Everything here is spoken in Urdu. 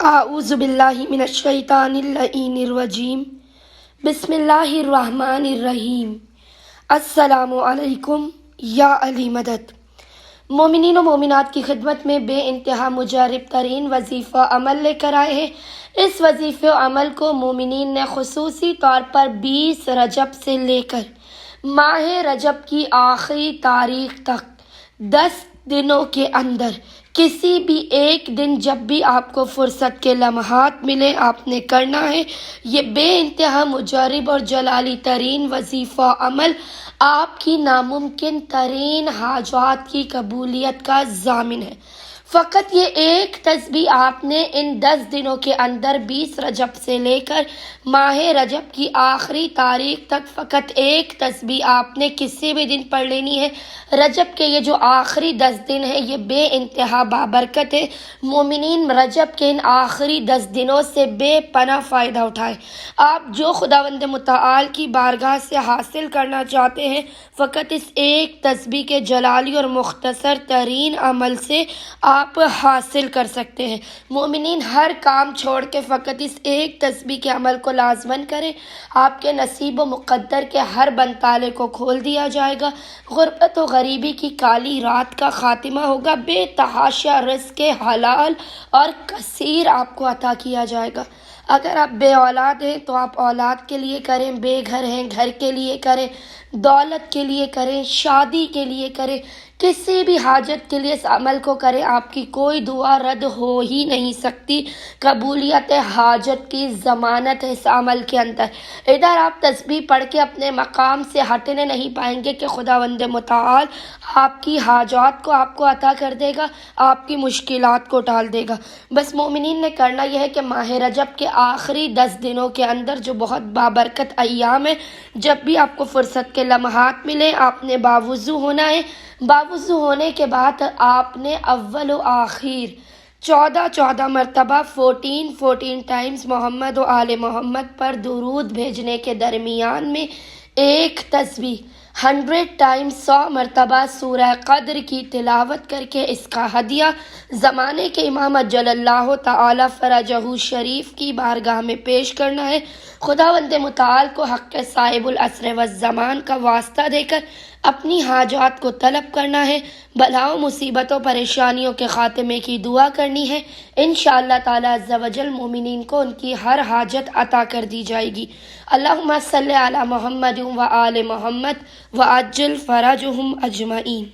اعوذ باللہ من الشیطان اللعین الرجیم بسم اللہ الرحمن الرحیم السلام علیکم یا علی مدد۔ مومنین و مومنات کی خدمت میں بے انتہا مجرب ترین وظیفہ عمل لے کر آئے ہیں۔ اس وظیفہ عمل کو مومنین نے خصوصی طور پر 20 رجب سے لے کر ماہ رجب کی آخری تاریخ تک 10 دنوں کے اندر کسی بھی ایک دن جب بھی آپ کو فرصت کے لمحات ملے آپ نے کرنا ہے۔ یہ بے انتہا مجرب اور جلالی ترین وظیفہ عمل آپ کی ناممکن ترین حاجات کی قبولیت کا ضامن ہے۔ فقط یہ ایک تسبیح آپ نے ان 10 دنوں کے اندر 20 رجب سے لے کر ماہ رجب کی آخری تاریخ تک فقط ایک تسبیح آپ نے کسی بھی دن پڑھ لینی ہے۔ رجب کے یہ جو آخری 10 دن ہیں یہ بے انتہا بابرکت ہے۔ مومنین رجب کے ان آخری 10 دنوں سے بے پناہ فائدہ اٹھائیں۔ آپ جو خداوند متعال کی بارگاہ سے حاصل کرنا چاہتے ہیں فقط اس ایک تسبیح کے جلالی اور مختصر ترین عمل سے آپ حاصل کر سکتے ہیں۔ مومنین ہر کام چھوڑ کے فقط اس ایک تسبیح کے عمل کو لازماً کریں۔ آپ کے نصیب و مقدر کے ہر بند تالے کو کھول دیا جائے گا۔ غربت و غریبی کی کالی رات کا خاتمہ ہوگا۔ بے تحاشا رزق حلال اور کثیر آپ کو عطا کیا جائے گا۔ اگر آپ بے اولاد ہیں تو آپ اولاد کے لیے کریں، بے گھر ہیں گھر کے لیے کریں، دولت کے لیے کریں، شادی کے لیے کریں، کسی بھی حاجت کے لیے اس عمل کو کریں۔ آپ کی کوئی دعا رد ہو ہی نہیں سکتی۔ قبولیت حاجت کی ضمانت ہے اس عمل کے اندر۔ ادھر آپ تسبیح پڑھ کے اپنے مقام سے ہٹنے نہیں پائیں گے کہ خداوند متعال آپ کی حاجات کو آپ کو عطا کر دے گا، آپ کی مشکلات کو ٹال دے گا۔ بس مومنین نے کرنا یہ ہے کہ ماہ رجب کے آخری 10 دنوں کے اندر جو بہت بابرکت ایام ہے، جب بھی آپ کو فرصت کے لمحات ملے آپ نے باوضو ہونا ہے۔ باوضو ہونے کے بعد آپ نے اول و آخر 14 مرتبہ 14 ٹائمز محمد و آل محمد پر درود بھیجنے کے درمیان میں ایک تسبیح 100 ٹائمز 100 مرتبہ سورہ قدر کی تلاوت کر کے اس کا ہدیہ زمانے کے امام اجل اللہ تعالی فرجہ شریف کی بارگاہ میں پیش کرنا ہے۔ خداوند متعال کو حق صاحب العصر والزمان کا واسطہ دے کر اپنی حاجات کو طلب کرنا ہے، بلاؤں مصیبتوں پریشانیوں کے خاتمے کی دعا کرنی ہے۔ انشاءاللہ تعالی عز و جل مومنین کو ان کی ہر حاجت عطا کر دی جائے گی۔ اللہم صلی علی محمد و آل محمد وعجل فرجہم اجمعین۔